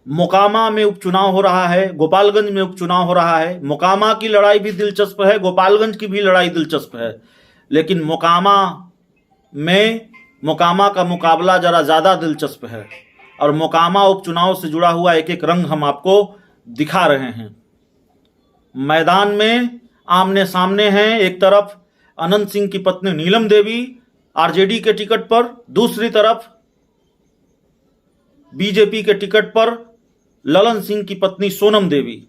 मोकामा में उपचुनाव हो रहा है, गोपालगंज में उपचुनाव हो रहा है। मोकामा की लड़ाई भी दिलचस्प है, गोपालगंज की भी लड़ाई दिलचस्प है, लेकिन मोकामा का मुकाबला जरा ज़्यादा दिलचस्प है। और मोकामा उपचुनाव से जुड़ा हुआ एक एक रंग हम आपको दिखा रहे हैं। मैदान में आमने सामने हैं, एक तरफ अनंत सिंह की पत्नी नीलम देवी आरजेडी के टिकट पर, दूसरी तरफ बीजेपी के टिकट पर ललन सिंह की पत्नी सोनम देवी।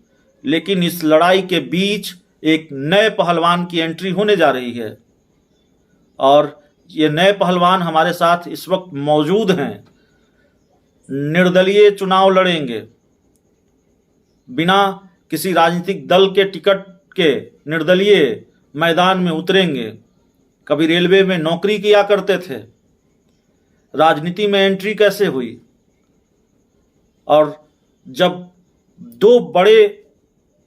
लेकिन इस लड़ाई के बीच एक नए पहलवान की एंट्री होने जा रही है और ये नए पहलवान हमारे साथ इस वक्त मौजूद हैं। निर्दलीय चुनाव लड़ेंगे, बिना किसी राजनीतिक दल के टिकट के निर्दलीय मैदान में उतरेंगे। कभी रेलवे में नौकरी किया करते थे, राजनीति में एंट्री कैसे हुई, और जब दो बड़े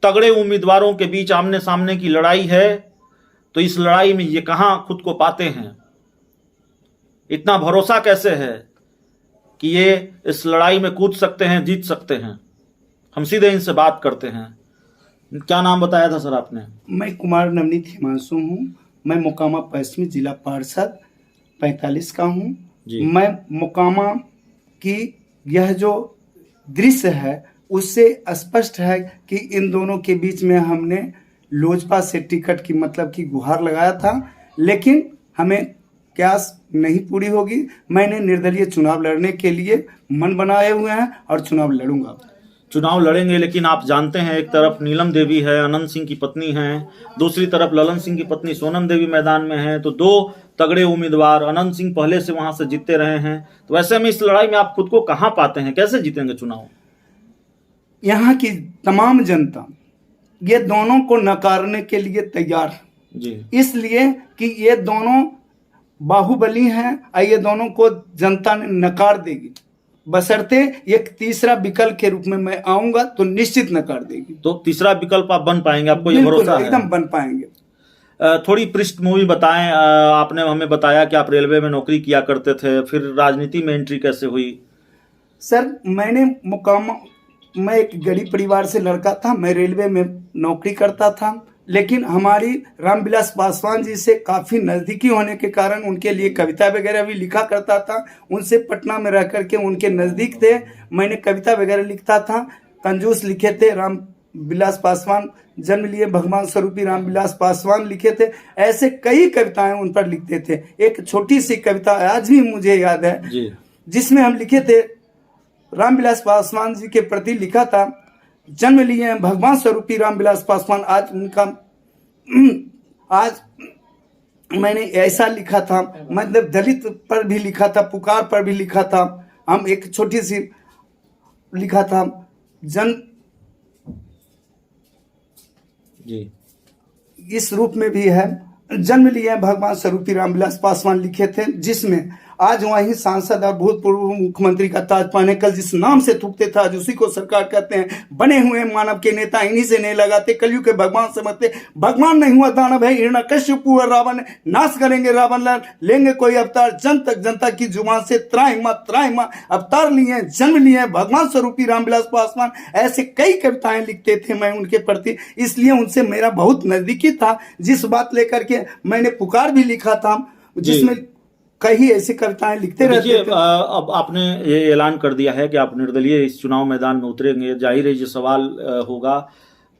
तगड़े उम्मीदवारों के बीच आमने सामने की लड़ाई है तो इस लड़ाई में ये कहाँ खुद को पाते हैं। इतना भरोसा कैसे है कि ये इस लड़ाई में कूद सकते हैं, जीत सकते हैं। हम सीधे इनसे बात करते हैं। क्या नाम बताया था सर आपने? मैं कुमार नवनीत हिमांशु हूँ। मैं मोकामा पश्चिमी जिला पार्षद 45 का हूँ। मैं मोकामा की यह जो दृश्य है उससे स्पष्ट है कि इन दोनों के बीच में हमने लोजपा से टिकट की मतलब की गुहार लगाया था, लेकिन हमें क्यास नहीं पूरी होगी। मैंने निर्दलीय चुनाव लड़ने के लिए मन बनाए हुए हैं और चुनाव लड़ूंगा। चुनाव लड़ेंगे, लेकिन आप जानते हैं एक तरफ नीलम देवी है, अनंत सिंह की पत्नी हैं, दूसरी तरफ ललन सिंह की पत्नी सोनम देवी मैदान में हैं। तो दो तगड़े उम्मीदवार, अनंत सिंह पहले से वहां से जीतते रहे हैं। तो ऐसे में इस लड़ाई में आप खुद को कहां पाते हैं, कैसे जीतेंगे चुनाव? यहाँ की तमाम जनता ये दोनों को नकारने के लिए तैयार है जी, इसलिए कि ये दोनों बाहुबली हैं और ये दोनों को जनता ने नकार देगी। बशर्ते एक तीसरा विकल्प के रूप में मैं आऊंगा तो निश्चित नकार देगी। तो तीसरा विकल्प आप बन पाएंगे, आपको ये भरोसा है? एकदम बन पाएंगे। थोड़ी पृष्ठभूमि बताएं। आपने हमें बताया कि आप रेलवे में नौकरी किया करते थे, फिर राजनीति में एंट्री कैसे हुई? सर, मैं एक गरीब परिवार से लड़का था। मैं रेलवे में नौकरी करता था, लेकिन हमारी रामविलास पासवान जी से काफ़ी नज़दीकी होने के कारण उनके लिए कविता वगैरह भी लिखा करता था। उनसे पटना में रह करके उनके नज़दीक थे, मैंने कविता वगैरह लिखता था। कंजूस लिखे थे, रामविलास पासवान जन्म लिए भगवान स्वरूपी रामविलास पासवान लिखे थे। ऐसे कई कविताएं उन पर लिखते थे। एक छोटी सी कविता आज भी मुझे याद है जिसमें हम लिखे थे, रामविलास पासवान जी के प्रति लिखा था, जन्म लिए हैं भगवान स्वरूपी रामविलास पासवान। आज मैंने ऐसा लिखा था, मतलब दलित पर भी लिखा था, पुकार पर भी लिखा था। हम एक छोटी सी लिखा था, इस रूप में भी है, जन्म लिए हैं भगवान स्वरूपी रामविलास पासवान लिखे थे, जिसमें आज वहीं सांसद और भूतपूर्व मुख्यमंत्री का ताज पहने, कल जिस नाम से थूकते थे आज उसी को सरकार कहते हैं। बने हुए मानव के नेता इन्हीं से नहीं लगाते, कलयुग के भगवान समझते। भगवान नहीं हुआ दानव है हिरण्यकश्यप और रावण, नाश करेंगे रावण लाल, लेंगे कोई अवतार जन तक जनता की जुबान से। त्राहिमा अवतार लिए, जन्म लिए भगवान स्वरूपी रामविलास पासवान। ऐसे कई कविताएं लिखते थे मैं उनके प्रति, इसलिए उनसे मेरा बहुत नजदीकी था। जिस बात लेकर के मैंने पुकार भी लिखा था, जिसमें कई ऐसी कविताएं लिखते रहते थे। अब आपने ये ऐलान कर दिया है कि आप निर्दलीय इस चुनाव मैदान में उतरेंगे। जाहिर है ये सवाल होगा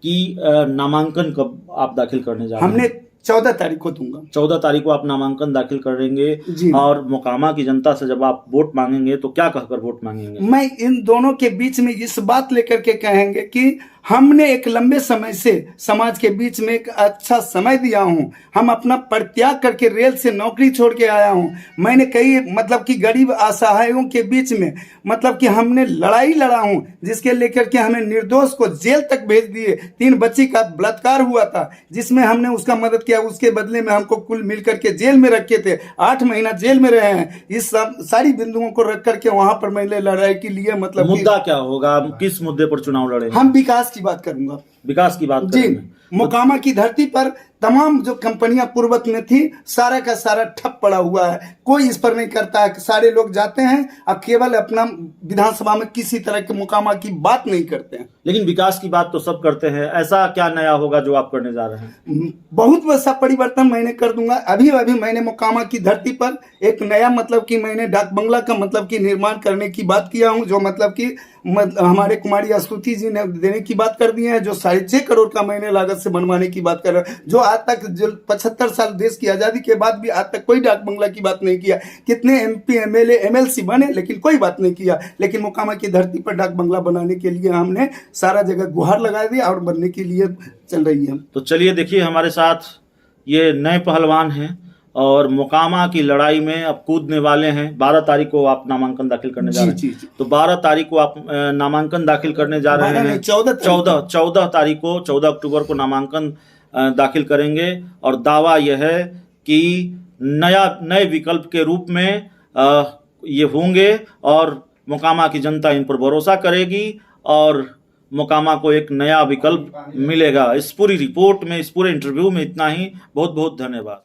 कि नामांकन कब आप दाखिल करने जा रहे हैं? हमने 14 तारीख को दूंगा। 14 तारीख को आप नामांकन दाखिल करेंगे और मोकामा की जनता से जब आप वोट मांगेंगे तो क्या कहकर वोट मांगेंगे? मैं इन दोनों के बीच में इस बात लेकर के कहेंगे कि हमने एक लंबे समय से समाज के बीच में एक अच्छा समय दिया हूं। हम अपना परित्याग करके रेल से नौकरी छोड़ के आया हूं। मैंने कई मतलब कि गरीब असहायों के बीच में मतलब कि हमने लड़ाई लड़ा हूं, जिसके लेकर के हमें निर्दोष को जेल तक भेज दिए। 3 बच्ची का बलात्कार हुआ था जिसमें हमने उसका मदद किया, उसके बदले में हमको कुल मिलकर के जेल में रखे थे। 8 महीना जेल में रहे हैं। इस सब सारी बिंदुओं को रख करके वहां पर मैंने लड़ाई के लिए मतलब मुद्दा क्या होगा, किस मुद्दे पर चुनाव लड़ेंगे? हम विकास की बात करूंगा। विकास की बात जी, मोकामा की धरती पर तमाम जो कंपनियां पूर्वत में थी सारा का सारा ठप पड़ा हुआ है, कोई इस पर नहीं करता है। सारे लोग जाते हैं और केवल अपना विधानसभा में किसी तरह के मुकामा की बात नहीं करते हैं। लेकिन विकास की बात तो सब करते हैं, ऐसा क्या नया होगा जो आप करने जा रहे हैं? बहुत वैसा परिवर्तन मैंने कर दूंगा। अभी अभी मैंने मोकामा की धरती पर एक नया मतलब कि मैंने डाक बंगला का मतलब कि निर्माण करने की बात किया हूं, जो मतलब कि हमारे कुमारी स्तुति जी ने देने की बात कर दी है, जो 6.5 करोड़ का मैंने लागत से बनवाने की बात कर रहा है, जो आज तक जो 75 साल देश की आज़ादी के बाद भी आज तक कोई डाक बंगला की बात नहीं किया। कितने MP MLA MLC बने लेकिन कोई बात नहीं किया। लेकिन मोकामा की धरती पर डाक बंगला बनाने के लिए हमने सारा जगह गुहार लगा दिया और बनने के लिए चल रही है। तो चलिए देखिए, हमारे साथ ये नए पहलवान हैं और मोकामा की लड़ाई में अब कूदने वाले हैं। 12 तारीख को आप नामांकन दाखिल करने जा रहे हैं। जी। तो 12 तारीख को आप नामांकन दाखिल करने जा रहे हैं। 14 तारीख को 14 अक्टूबर को नामांकन दाखिल करेंगे और दावा यह है कि नए विकल्प के रूप में ये होंगे और मोकामा की जनता इन पर भरोसा करेगी और मोकामा को एक नया विकल्प मिलेगा। इस पूरी रिपोर्ट में, इस पूरे इंटरव्यू में इतना ही। बहुत बहुत धन्यवाद।